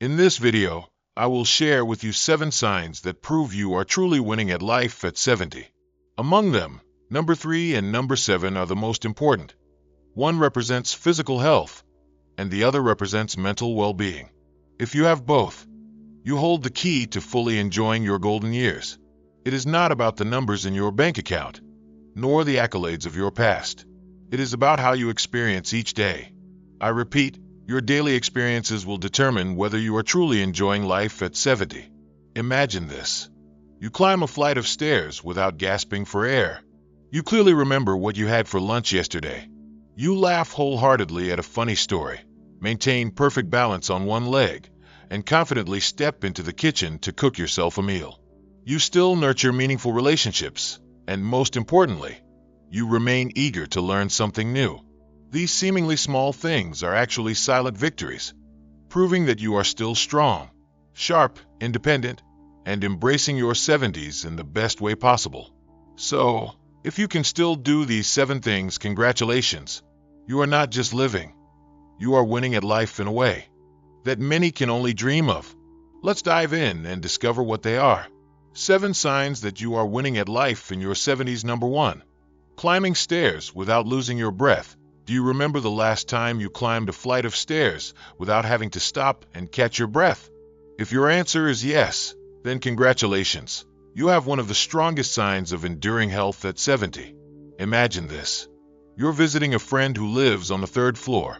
In this video, I will share with you 7 signs that prove you are truly winning at life at 70. Among them, number 3 and number 7 are the most important. One represents physical health, and the other represents mental well-being. If you have both, you hold the key to fully enjoying your golden years. It is not about the numbers in your bank account, nor the accolades of your past. It is about how you experience each day. I repeat, your daily experiences will determine whether you are truly enjoying life at 70. Imagine this. You climb a flight of stairs without gasping for air. You clearly remember what you had for lunch yesterday. You laugh wholeheartedly at a funny story, maintain perfect balance on one leg, and confidently step into the kitchen to cook yourself a meal. You still nurture meaningful relationships, and most importantly, you remain eager to learn something new. These seemingly small things are actually silent victories, proving that you are still strong, sharp, independent, and embracing your 70s in the best way possible. So, if you can still do these 7 things, congratulations. You are not just living. You are winning at life in a way that many can only dream of. Let's dive in and discover what they are. 7 signs that you are winning at life in your 70s. Number 1. Climbing stairs without losing your breath. Do you remember the last time you climbed a flight of stairs without having to stop and catch your breath? If your answer is yes, then congratulations. You have one of the strongest signs of enduring health at 70. Imagine this. You're visiting a friend who lives on the 3rd floor,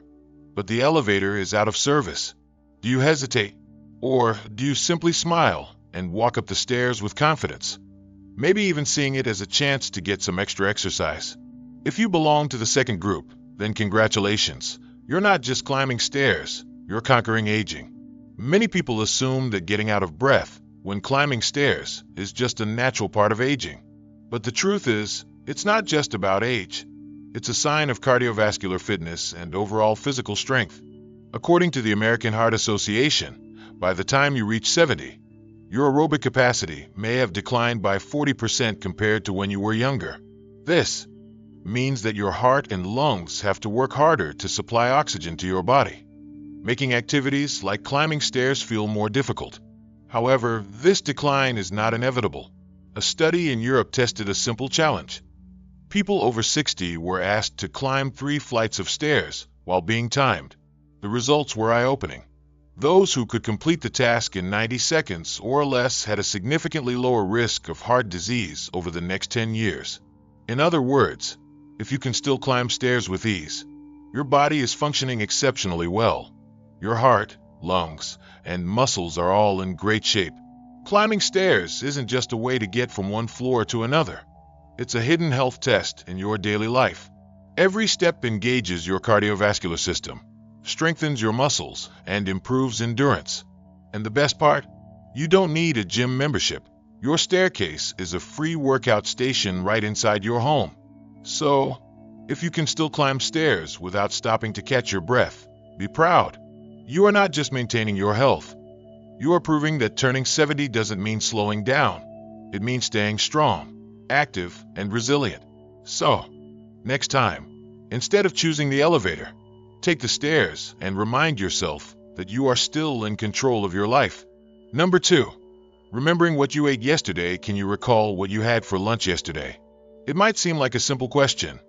but the elevator is out of service. Do you hesitate? Or do you simply smile and walk up the stairs with confidence? Maybe even seeing it as a chance to get some extra exercise. If you belong to the second group, then congratulations. You're not just climbing stairs, you're conquering aging. Many people assume that getting out of breath when climbing stairs is just a natural part of aging. But the truth is, it's not just about age. It's a sign of cardiovascular fitness and overall physical strength. According to the American Heart Association, by the time you reach 70, your aerobic capacity may have declined by 40% compared to when you were younger. This means that your heart and lungs have to work harder to supply oxygen to your body, making activities like climbing stairs feel more difficult. However, this decline is not inevitable. A study in Europe tested a simple challenge. People over 60 were asked to climb 3 flights of stairs while being timed. The results were eye-opening. Those who could complete the task in 90 seconds or less had a significantly lower risk of heart disease over the next 10 years. In other words, if you can still climb stairs with ease, your body is functioning exceptionally well. Your heart, lungs, and muscles are all in great shape. Climbing stairs isn't just a way to get from one floor to another. It's a hidden health test in your daily life. Every step engages your cardiovascular system, strengthens your muscles, and improves endurance. And the best part? You don't need a gym membership. Your staircase is a free workout station right inside your home. So, if you can still climb stairs without stopping to catch your breath, be proud. You are not just maintaining your health. You are proving that turning 70 doesn't mean slowing down. It means staying strong, active, and resilient. So, next time, instead of choosing the elevator, take the stairs and remind yourself that you are still in control of your life. Number 2. Remembering what you ate yesterday. Can you recall what you had for lunch yesterday? It might seem like a simple question,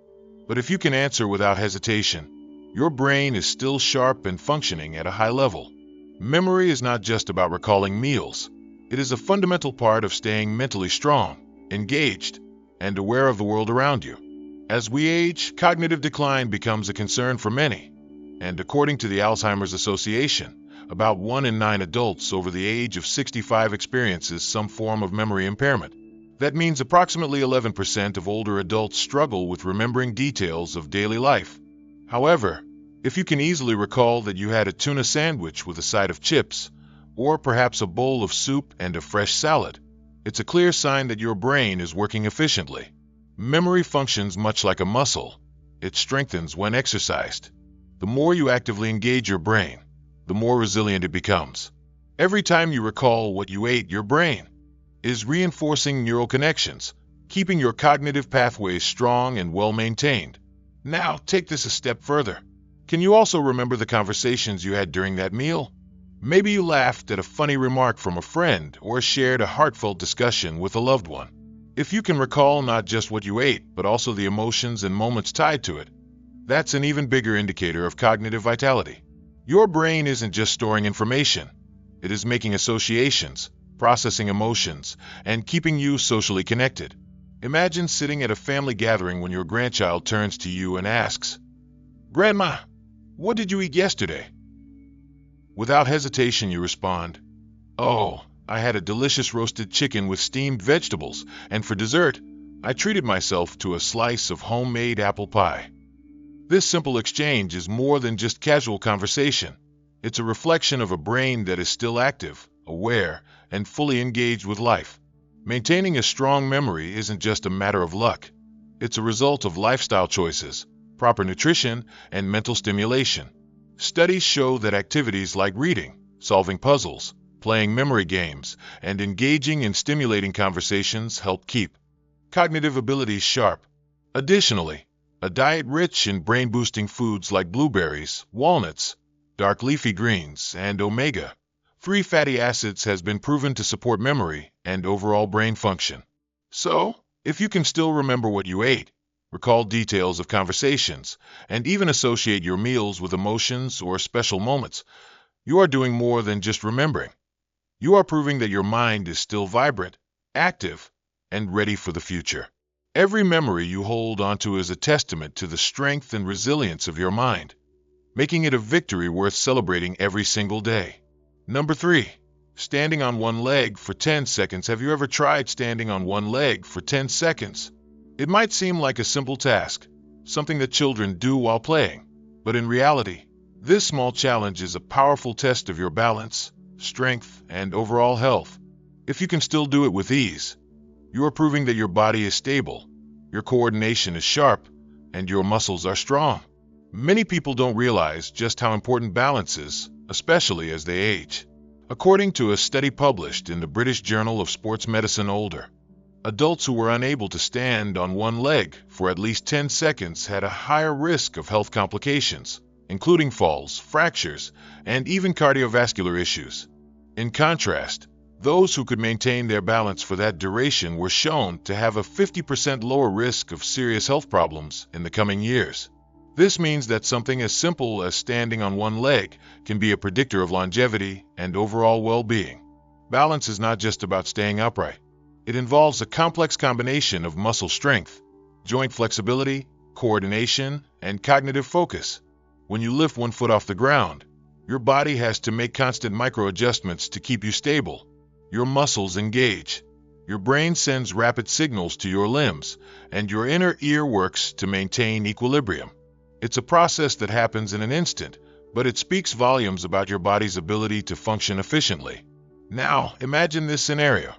but if you can answer without hesitation, your brain is still sharp and functioning at a high level. Memory is not just about recalling meals. It is a fundamental part of staying mentally strong, engaged, and aware of the world around you. As we age, cognitive decline becomes a concern for many, and according to the Alzheimer's Association, about 1 in 9 adults over the age of 65 experiences some form of memory impairment. That means approximately 11% of older adults struggle with remembering details of daily life. However, if you can easily recall that you had a tuna sandwich with a side of chips, or perhaps a bowl of soup and a fresh salad, it's a clear sign that your brain is working efficiently. Memory functions much like a muscle. It strengthens when exercised. The more you actively engage your brain, the more resilient it becomes. Every time you recall what you ate, your brain is reinforcing neural connections, keeping your cognitive pathways strong and well-maintained. Now, take this a step further. Can you also remember the conversations you had during that meal? Maybe you laughed at a funny remark from a friend or shared a heartfelt discussion with a loved one. If you can recall not just what you ate, but also the emotions and moments tied to it, that's an even bigger indicator of cognitive vitality. Your brain isn't just storing information. It is making associations, processing emotions, and keeping you socially connected. Imagine sitting at a family gathering when your grandchild turns to you and asks, "Grandma, what did you eat yesterday?" Without hesitation, you respond, "Oh, I had a delicious roasted chicken with steamed vegetables, and for dessert, I treated myself to a slice of homemade apple pie." This simple exchange is more than just casual conversation. It's a reflection of a brain that is still active, aware, and fully engaged with life. Maintaining a strong memory isn't just a matter of luck. It's a result of lifestyle choices, proper nutrition, and mental stimulation. Studies show that activities like reading, solving puzzles, playing memory games, and engaging in stimulating conversations help keep cognitive abilities sharp. Additionally, a diet rich in brain-boosting foods like blueberries, walnuts, dark leafy greens, and omega-3 fatty acids has been proven to support memory and overall brain function. So, if you can still remember what you ate, recall details of conversations, and even associate your meals with emotions or special moments, you are doing more than just remembering. You are proving that your mind is still vibrant, active, and ready for the future. Every memory you hold onto is a testament to the strength and resilience of your mind, making it a victory worth celebrating every single day. Number 3. Standing on one leg for 10 seconds. Have you ever tried standing on one leg for 10 seconds? It might seem like a simple task, something that children do while playing, but in reality, this small challenge is a powerful test of your balance, strength, and overall health. If you can still do it with ease, you are proving that your body is stable, your coordination is sharp, and your muscles are strong. Many people don't realize just how important balance is, especially as they age. According to a study published in the British Journal of Sports Medicine Older, adults who were unable to stand on one leg for at least 10 seconds had a higher risk of health complications, including falls, fractures, and even cardiovascular issues. In contrast, those who could maintain their balance for that duration were shown to have a 50% lower risk of serious health problems in the coming years. This means that something as simple as standing on one leg can be a predictor of longevity and overall well-being. Balance is not just about staying upright. It involves a complex combination of muscle strength, joint flexibility, coordination, and cognitive focus. When you lift one foot off the ground, your body has to make constant micro-adjustments to keep you stable. Your muscles engage. Your brain sends rapid signals to your limbs, and your inner ear works to maintain equilibrium. It's a process that happens in an instant, but it speaks volumes about your body's ability to function efficiently. Now, imagine this scenario.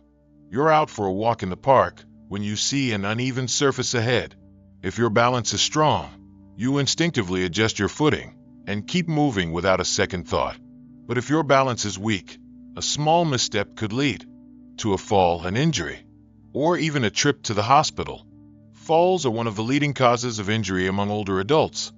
You're out for a walk in the park when you see an uneven surface ahead. If your balance is strong, you instinctively adjust your footing and keep moving without a second thought. But if your balance is weak, a small misstep could lead to a fall, an injury, or even a trip to the hospital. Falls are one of the leading causes of injury among older adults,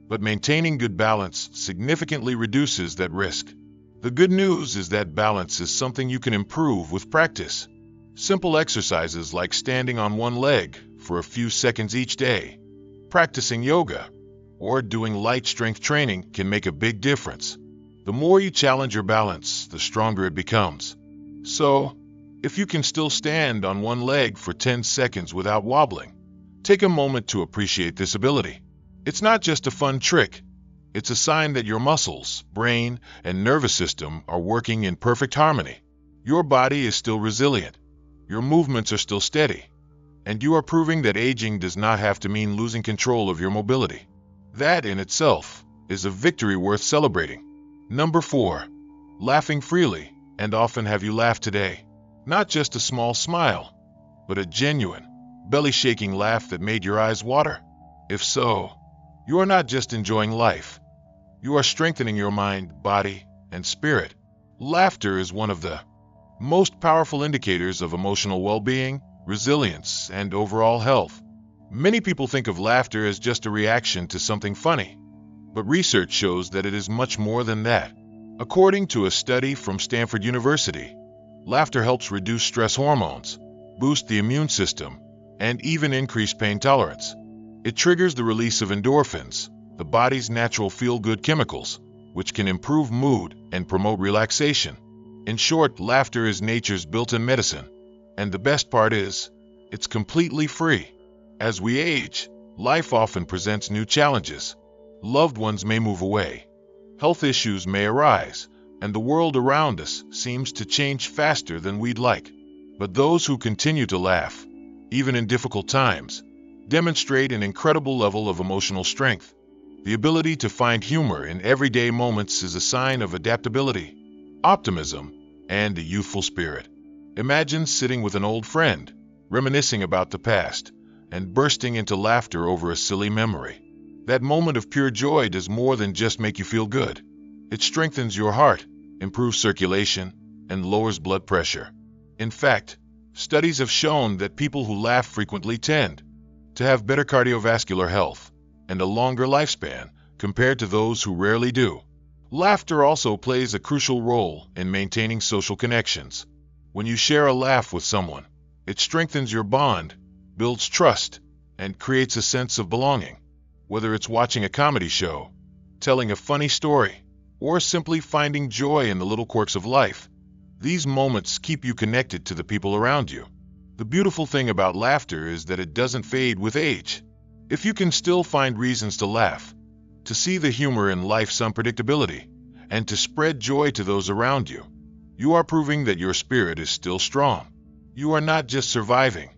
but maintaining good balance significantly reduces that risk. The good news is that balance is something you can improve with practice. Simple exercises like standing on one leg for a few seconds each day, practicing yoga, or doing light strength training can make a big difference. The more you challenge your balance, the stronger it becomes. So, if you can still stand on one leg for 10 seconds without wobbling, take a moment to appreciate this ability. It's not just a fun trick. It's a sign that your muscles, brain, and nervous system are working in perfect harmony. Your body is still resilient. Your movements are still steady. And you are proving that aging does not have to mean losing control of your mobility. That in itself is a victory worth celebrating. Number 4. Laughing freely. And often have you laughed today? Not just a small smile, but a genuine, belly-shaking laugh that made your eyes water? If so, you are not just enjoying life. You are strengthening your mind, body, and spirit. Laughter is one of the most powerful indicators of emotional well-being, resilience, and overall health. Many people think of laughter as just a reaction to something funny, but research shows that it is much more than that. According to a study from Stanford University, laughter helps reduce stress hormones, boost the immune system, and even increase pain tolerance. It triggers the release of endorphins, the body's natural feel-good chemicals, which can improve mood and promote relaxation. In short, laughter is nature's built-in medicine, and the best part is, it's completely free. As we age, life often presents new challenges. Loved ones may move away, health issues may arise, and the world around us seems to change faster than we'd like. But those who continue to laugh, even in difficult times, demonstrate an incredible level of emotional strength. The ability to find humor in everyday moments is a sign of adaptability, optimism, and a youthful spirit. Imagine sitting with an old friend, reminiscing about the past, and bursting into laughter over a silly memory. That moment of pure joy does more than just make you feel good. It strengthens your heart, improves circulation, and lowers blood pressure. In fact, studies have shown that people who laugh frequently tend to have better cardiovascular health and a longer lifespan compared to those who rarely do. Laughter also plays a crucial role in maintaining social connections. When you share a laugh with someone, it strengthens your bond, builds trust, and creates a sense of belonging. Whether it's watching a comedy show, telling a funny story, or simply finding joy in the little quirks of life, these moments keep you connected to the people around you. The beautiful thing about laughter is that it doesn't fade with age. If you can still find reasons to laugh, to see the humor in life's unpredictability, and to spread joy to those around you, you are proving that your spirit is still strong. You are not just surviving,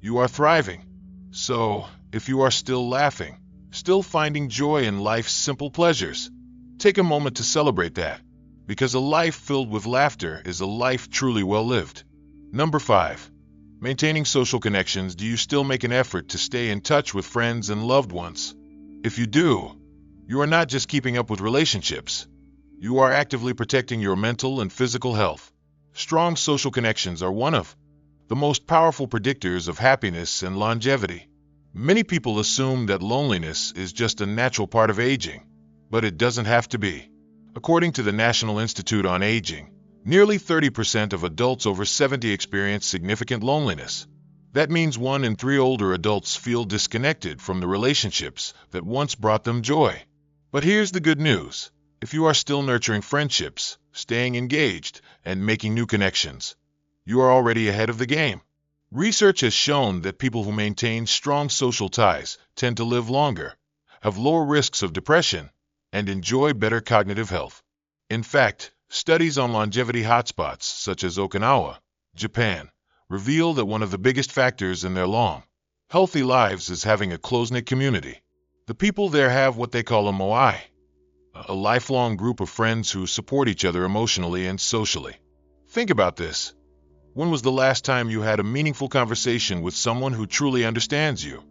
you are thriving. So, if you are still laughing, still finding joy in life's simple pleasures, take a moment to celebrate that, because a life filled with laughter is a life truly well lived. Number 5. Maintaining social connections. Do you still make an effort to stay in touch with friends and loved ones? If you do, you are not just keeping up with relationships, you are actively protecting your mental and physical health. Strong social connections are one of the most powerful predictors of happiness and longevity. Many people assume that loneliness is just a natural part of aging, but it doesn't have to be. According to the National Institute on Aging, nearly 30% of adults over 70 experience significant loneliness. That means 1 in 3 older adults feel disconnected from the relationships that once brought them joy. But here's the good news. If you are still nurturing friendships, staying engaged, and making new connections, you are already ahead of the game. Research has shown that people who maintain strong social ties tend to live longer, have lower risks of depression, and enjoy better cognitive health. In fact, studies on longevity hotspots such as Okinawa, Japan, reveal that one of the biggest factors in their long, healthy lives is having a close-knit community. The people there have what they call a moai, a lifelong group of friends who support each other emotionally and socially. Think about this. When was the last time you had a meaningful conversation with someone who truly understands you?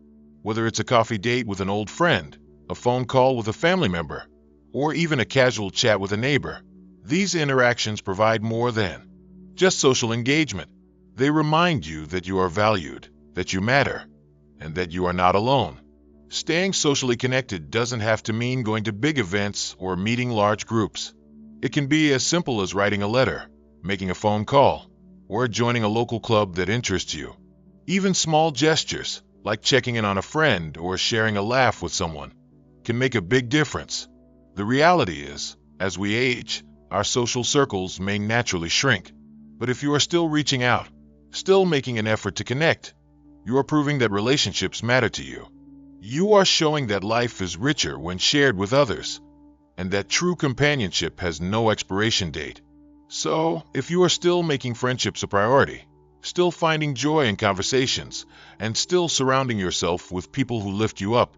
Whether it's a coffee date with an old friend, a phone call with a family member, or even a casual chat with a neighbor, these interactions provide more than just social engagement. They remind you that you are valued, that you matter, and that you are not alone. Staying socially connected doesn't have to mean going to big events or meeting large groups. It can be as simple as writing a letter, making a phone call, or joining a local club that interests you. Even small gestures, like checking in on a friend or sharing a laugh with someone, can make a big difference. The reality is, as we age, our social circles may naturally shrink. But if you are still reaching out, still making an effort to connect, you are proving that relationships matter to you. You are showing that life is richer when shared with others, and that true companionship has no expiration date. So, if you are still making friendships a priority, still finding joy in conversations, and still surrounding yourself with people who lift you up,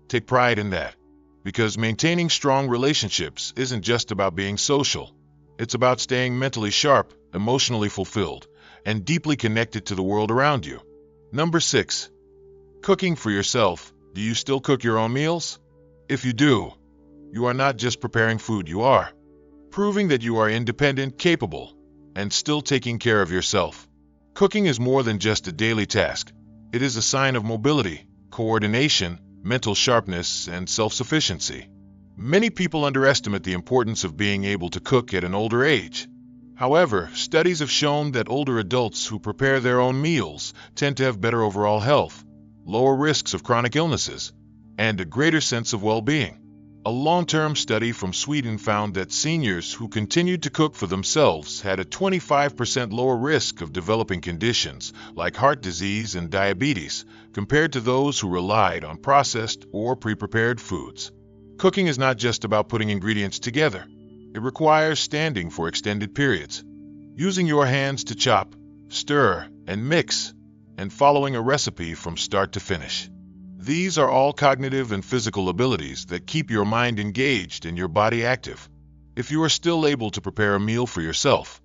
take pride in that. Because maintaining strong relationships isn't just about being social. It's about staying mentally sharp, emotionally fulfilled, and deeply connected to the world around you. Number 6. Cooking for yourself. Do you still cook your own meals? If you do, you are not just preparing food, you are proving that you are independent, capable, and still taking care of yourself. Cooking is more than just a daily task. It is a sign of mobility, coordination, mental sharpness, and self-sufficiency. Many people underestimate the importance of being able to cook at an older age. However, studies have shown that older adults who prepare their own meals tend to have better overall health, lower risks of chronic illnesses, and a greater sense of well-being. A long-term study from Sweden found that seniors who continued to cook for themselves had a 25% lower risk of developing conditions like heart disease and diabetes compared to those who relied on processed or pre-prepared foods. Cooking is not just about putting ingredients together. It requires standing for extended periods, using your hands to chop, stir, and mix, and following a recipe from start to finish. These are all cognitive and physical abilities that keep your mind engaged and your body active. If you are still able to prepare a meal for yourself,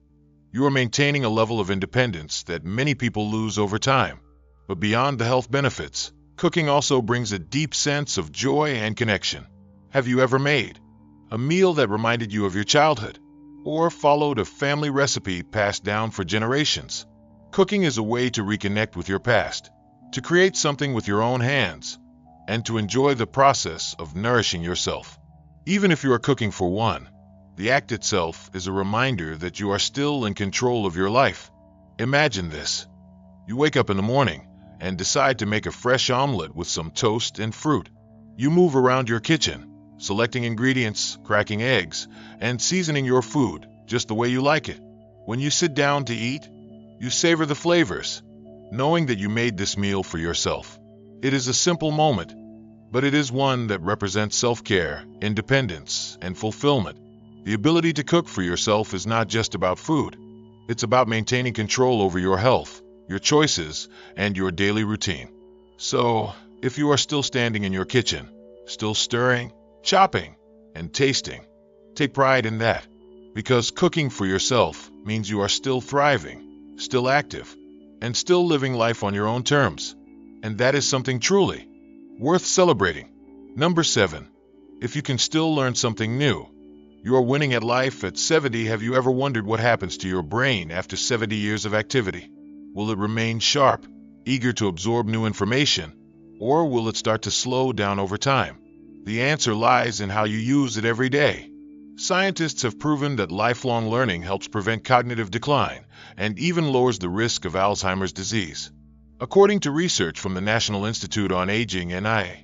you are maintaining a level of independence that many people lose over time. But beyond the health benefits, cooking also brings a deep sense of joy and connection. Have you ever made a meal that reminded you of your childhood, or followed a family recipe passed down for generations? Cooking is a way to reconnect with your past, to create something with your own hands, and to enjoy the process of nourishing yourself. Even if you are cooking for one, the act itself is a reminder that you are still in control of your life. Imagine this. You wake up in the morning and decide to make a fresh omelet with some toast and fruit. You move around your kitchen, selecting ingredients, cracking eggs, and seasoning your food just the way you like it. When you sit down to eat, you savor the flavors, knowing that you made this meal for yourself. It is a simple moment, but it is one that represents self-care, independence, and fulfillment. The ability to cook for yourself is not just about food. It's about maintaining control over your health, your choices, and your daily routine. So, if you are still standing in your kitchen, still stirring, chopping, and tasting, take pride in that, because cooking for yourself means you are still thriving, still active, and still living life on your own terms. And that is something truly worth celebrating. Number 7. If you can still learn something new, you are winning at life at 70. Have you ever wondered what happens to your brain after 70 years of activity? Will it remain sharp, eager to absorb new information, or will it start to slow down over time? The answer lies in how you use it every day. Scientists have proven that lifelong learning helps prevent cognitive decline and even lowers the risk of Alzheimer's disease. According to research from the National Institute on Aging (NIA),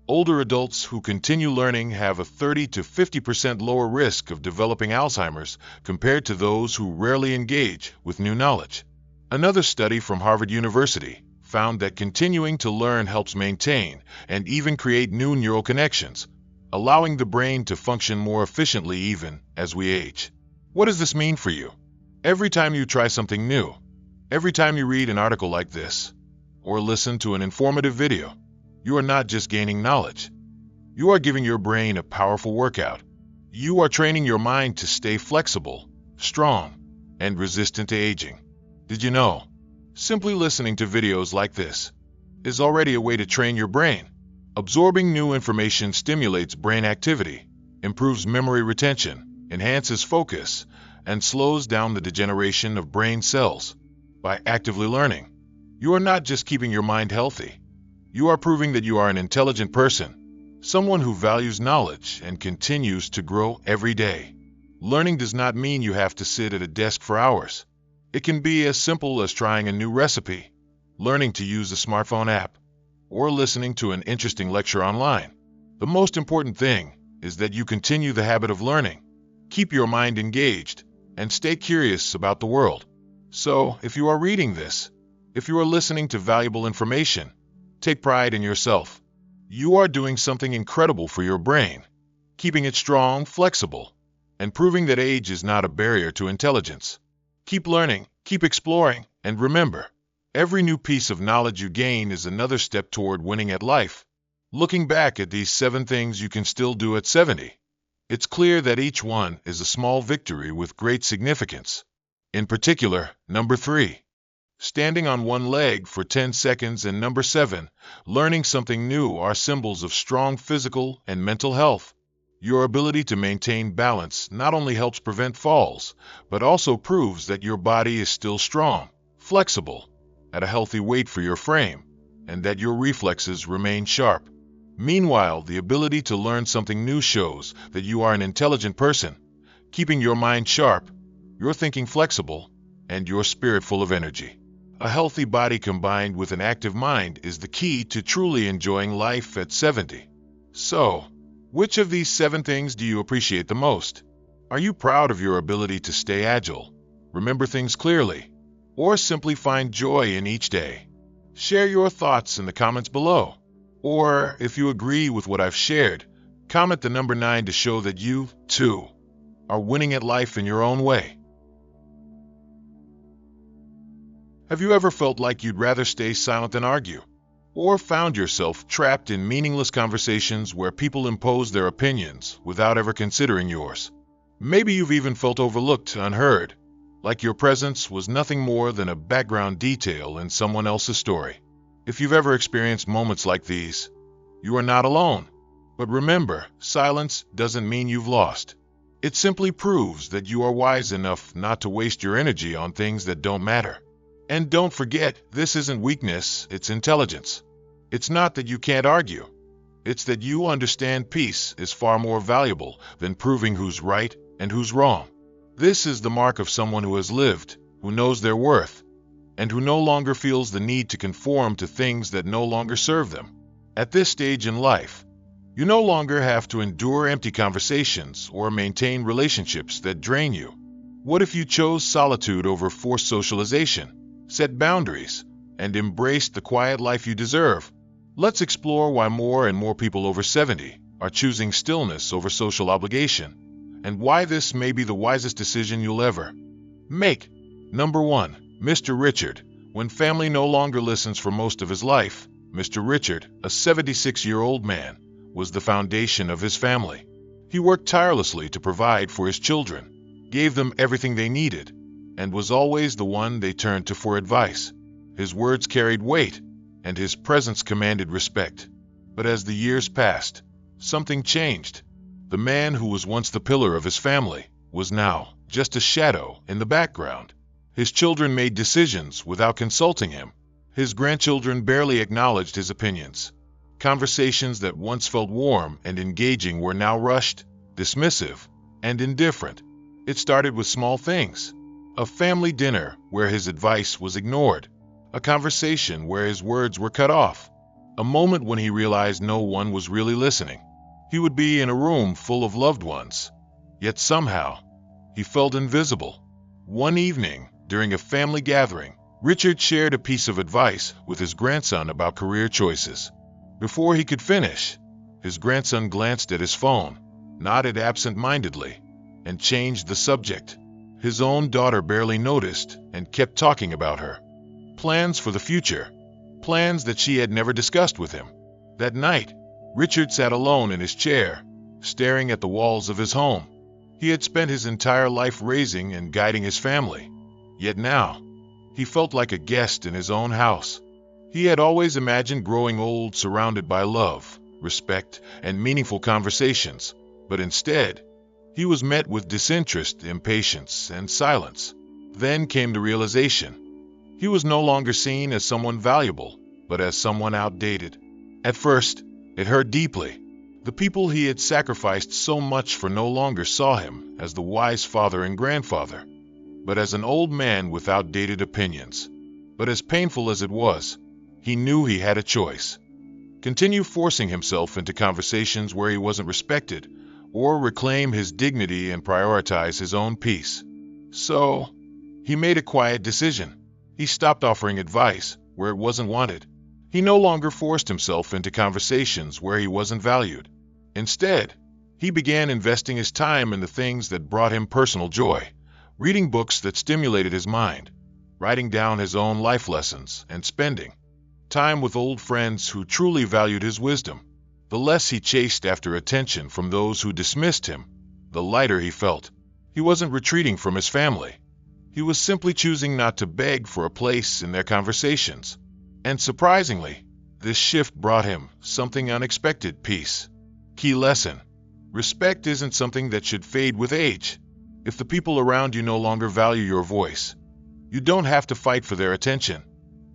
older adults who continue learning have a 30 to 50% lower risk of developing Alzheimer's compared to those who rarely engage with new knowledge. Another study from Harvard University found that continuing to learn helps maintain and even create new neural connections, allowing the brain to function more efficiently even as we age. What does this mean for you? Every time you try something new, every time you read an article like this, or listen to an informative video, you are not just gaining knowledge. You are giving your brain a powerful workout. You are training your mind to stay flexible, strong, and resistant to aging. Did you know? Simply listening to videos like this is already a way to train your brain. Absorbing new information stimulates brain activity, improves memory retention, enhances focus, and slows down the degeneration of brain cells. By actively learning, you are not just keeping your mind healthy. You are proving that you are an intelligent person, someone who values knowledge and continues to grow every day. Learning does not mean you have to sit at a desk for hours. It can be as simple as trying a new recipe, learning to use a smartphone app, or listening to an interesting lecture online. The most important thing is that you continue the habit of learning, keep your mind engaged, and stay curious about the world. So, if you are reading this, if you are listening to valuable information, take pride in yourself. You are doing something incredible for your brain, keeping it strong, flexible, and proving that age is not a barrier to intelligence. Keep learning, keep exploring, and remember, every new piece of knowledge you gain is another step toward winning at life. Looking back at these 7 things you can still do at 70, it's clear that each one is a small victory with great significance. In particular, number 3, standing on one leg for 10 seconds, and number 7, learning something new are symbols of strong physical and mental health. Your ability to maintain balance not only helps prevent falls, but also proves that your body is still strong, flexible, at a healthy weight for your frame, and that your reflexes remain sharp. Meanwhile, the ability to learn something new shows that you are an intelligent person, keeping your mind sharp, your thinking flexible, and your spirit full of energy. A healthy body combined with an active mind is the key to truly enjoying life at 70. So, which of these 7 things do you appreciate the most? Are you proud of your ability to stay agile, remember things clearly, or simply find joy in each day? Share your thoughts in the comments below. Or, if you agree with what I've shared, comment the number 9 to show that you, too, are winning at life in your own way. Have you ever felt like you'd rather stay silent than argue? Or found yourself trapped in meaningless conversations where people impose their opinions without ever considering yours? Maybe you've even felt overlooked, unheard, like your presence was nothing more than a background detail in someone else's story. If you've ever experienced moments like these, you are not alone. But remember, silence doesn't mean you've lost. It simply proves that you are wise enough not to waste your energy on things that don't matter. And don't forget, this isn't weakness, it's intelligence. It's not that you can't argue. It's that you understand peace is far more valuable than proving who's right and who's wrong. This is the mark of someone who has lived, who knows their worth, and who no longer feels the need to conform to things that no longer serve them. At this stage in life, you no longer have to endure empty conversations or maintain relationships that drain you. What if you chose solitude over forced socialization, set boundaries, and embraced the quiet life you deserve? Let's explore why more and more people over 70 are choosing stillness over social obligation, and why this may be the wisest decision you'll ever make. Number 1. Mr. Richard. When family no longer listens for most of his life, Mr. Richard, a 76-year-old man, was the foundation of his family. He worked tirelessly to provide for his children, gave them everything they needed, and was always the one they turned to for advice. His words carried weight, and his presence commanded respect. But as the years passed, something changed. The man who was once the pillar of his family was now just a shadow in the background. His children made decisions without consulting him. His grandchildren barely acknowledged his opinions. Conversations that once felt warm and engaging were now rushed, dismissive, and indifferent. It started with small things. A family dinner where his advice was ignored. A conversation where his words were cut off. A moment when he realized no one was really listening. He would be in a room full of loved ones, yet somehow he felt invisible. One evening, during a family gathering, Richard shared a piece of advice with his grandson about career choices. Before he could finish, his grandson glanced at his phone, nodded absent-mindedly, and changed the subject. His own daughter barely noticed and kept talking about her plans for the future, plans that she had never discussed with him. That night, Richard sat alone in his chair, staring at the walls of his home. He had spent his entire life raising and guiding his family, yet now, he felt like a guest in his own house. He had always imagined growing old surrounded by love, respect, and meaningful conversations, but instead, he was met with disinterest, impatience, and silence. Then came the realization. He was no longer seen as someone valuable, but as someone outdated. At first, it hurt deeply. The people he had sacrificed so much for no longer saw him as the wise father and grandfather, but as an old man with outdated opinions. But as painful as it was, he knew he had a choice. Continue forcing himself into conversations where he wasn't respected, or reclaim his dignity and prioritize his own peace. So, he made a quiet decision. He stopped offering advice where it wasn't wanted. He no longer forced himself into conversations where he wasn't valued. Instead, he began investing his time in the things that brought him personal joy, reading books that stimulated his mind, writing down his own life lessons, and spending time with old friends who truly valued his wisdom. The less he chased after attention from those who dismissed him, the lighter he felt. He wasn't retreating from his family. He was simply choosing not to beg for a place in their conversations. And surprisingly, this shift brought him something unexpected: peace. Key lesson: respect isn't something that should fade with age. If the people around you no longer value your voice, you don't have to fight for their attention.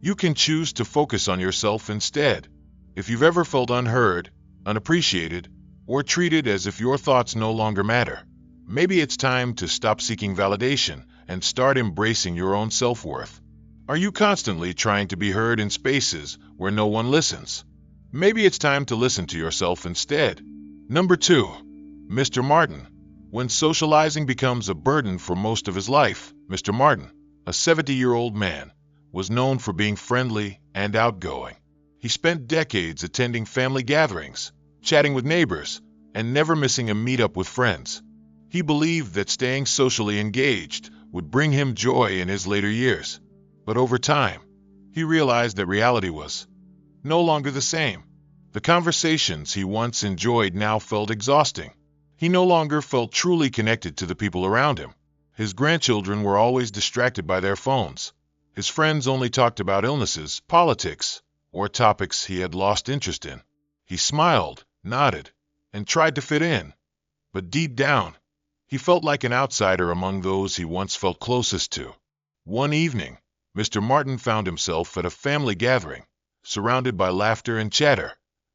You can choose to focus on yourself instead. If you've ever felt unheard, unappreciated, or treated as if your thoughts no longer matter. Maybe it's time to stop seeking validation and start embracing your own self-worth. Are you constantly trying to be heard in spaces where no one listens? Maybe it's time to listen to yourself instead. Number 2. Mr. Martin. When socializing becomes a burden for most of his life, Mr. Martin, a 70-year-old man, was known for being friendly and outgoing. He spent decades attending family gatherings, chatting with neighbors, and never missing a meetup with friends. He believed that staying socially engaged would bring him joy in his later years. But over time, he realized that reality was no longer the same. The conversations he once enjoyed now felt exhausting. He no longer felt truly connected to the people around him. His grandchildren were always distracted by their phones. His friends only talked about illnesses, politics, or topics he had lost interest in. He smiled, nodded, and tried to fit in. But deep down, he felt like an outsider among those he once felt closest to. One evening, Mr. Martin found himself at a family gathering, surrounded by laughter and chatter,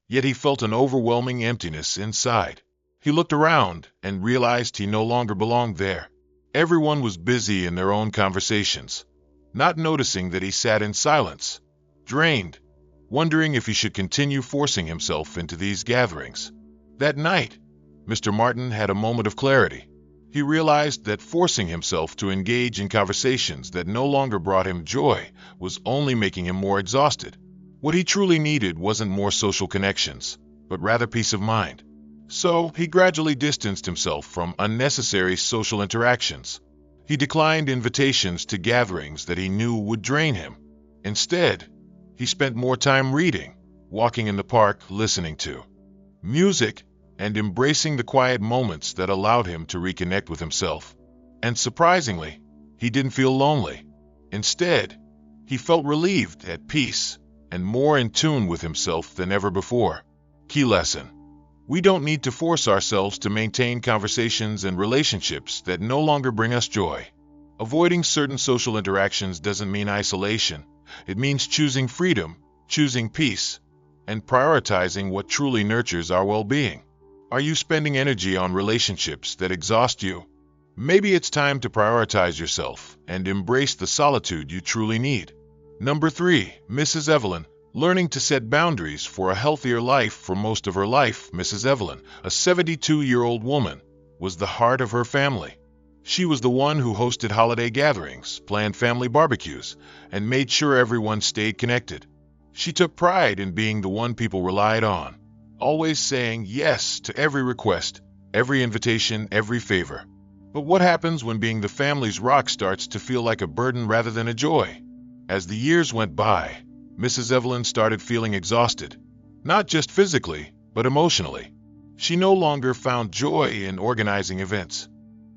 yet he felt an overwhelming emptiness inside. He looked around and realized he no longer belonged there. Everyone was busy in their own conversations, not noticing that he sat in silence, drained, wondering if he should continue forcing himself into these gatherings. That night, Mr. Martin had a moment of clarity. He realized that forcing himself to engage in conversations that no longer brought him joy was only making him more exhausted. What he truly needed wasn't more social connections, but rather peace of mind. So he gradually distanced himself from unnecessary social interactions. He declined invitations to gatherings that he knew would drain him. Instead, he spent more time reading, walking in the park, listening to music, and embracing the quiet moments that allowed him to reconnect with himself. And surprisingly, he didn't feel lonely. Instead, he felt relieved, at peace, and more in tune with himself than ever before. Key lesson: we don't need to force ourselves to maintain conversations and relationships that no longer bring us joy. Avoiding certain social interactions doesn't mean isolation. It means choosing freedom, choosing peace, and prioritizing what truly nurtures our well-being. Are you spending energy on relationships that exhaust you? Maybe it's time to prioritize yourself and embrace the solitude you truly need. Number 3, Mrs. Evelyn. Learning to set boundaries for a healthier life. For most of her life, Mrs. Evelyn, a 72-year-old woman, was the heart of her family. She was the one who hosted holiday gatherings, planned family barbecues, and made sure everyone stayed connected. She took pride in being the one people relied on, always saying yes to every request, every invitation, every favor. But what happens when being the family's rock starts to feel like a burden rather than a joy? As the years went by, Mrs. Evelyn started feeling exhausted, not just physically, but emotionally. She no longer found joy in organizing events.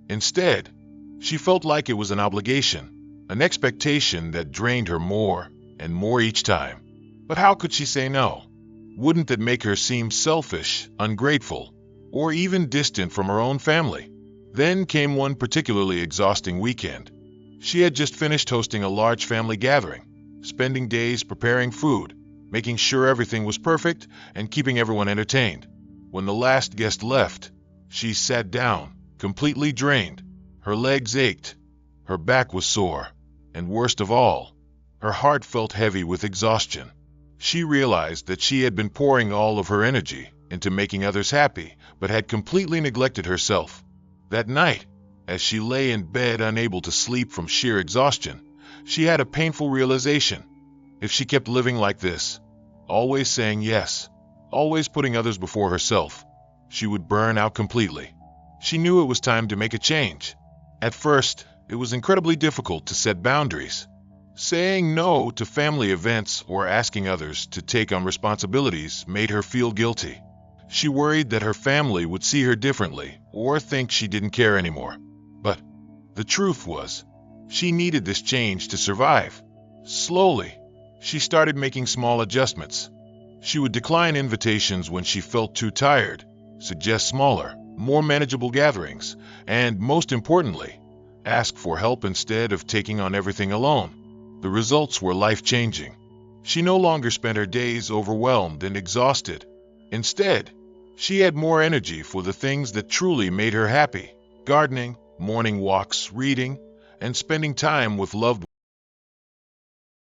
Instead, she felt like it was an obligation, an expectation that drained her more and more each time. But how could she say no? Wouldn't that make her seem selfish, ungrateful, or even distant from her own family? Then came one particularly exhausting weekend. She had just finished hosting a large family gathering, spending days preparing food, making sure everything was perfect, and keeping everyone entertained. When the last guest left, she sat down, completely drained. Her legs ached, her back was sore, and worst of all, her heart felt heavy with exhaustion. She realized that she had been pouring all of her energy into making others happy, but had completely neglected herself. That night, as she lay in bed unable to sleep from sheer exhaustion, she had a painful realization. If she kept living like this, always saying yes, always putting others before herself, she would burn out completely. She knew it was time to make a change. At first, it was incredibly difficult to set boundaries. Saying no to family events or asking others to take on responsibilities made her feel guilty. She worried that her family would see her differently or think she didn't care anymore. But the truth was, she needed this change to survive. Slowly, she started making small adjustments. She would decline invitations when she felt too tired, suggest smaller, more manageable gatherings, and most importantly, ask for help instead of taking on everything alone. The results were life-changing. She no longer spent her days overwhelmed and exhausted. Instead, She had more energy for the things that truly made her happy: gardening, morning walks, reading, and spending time with loved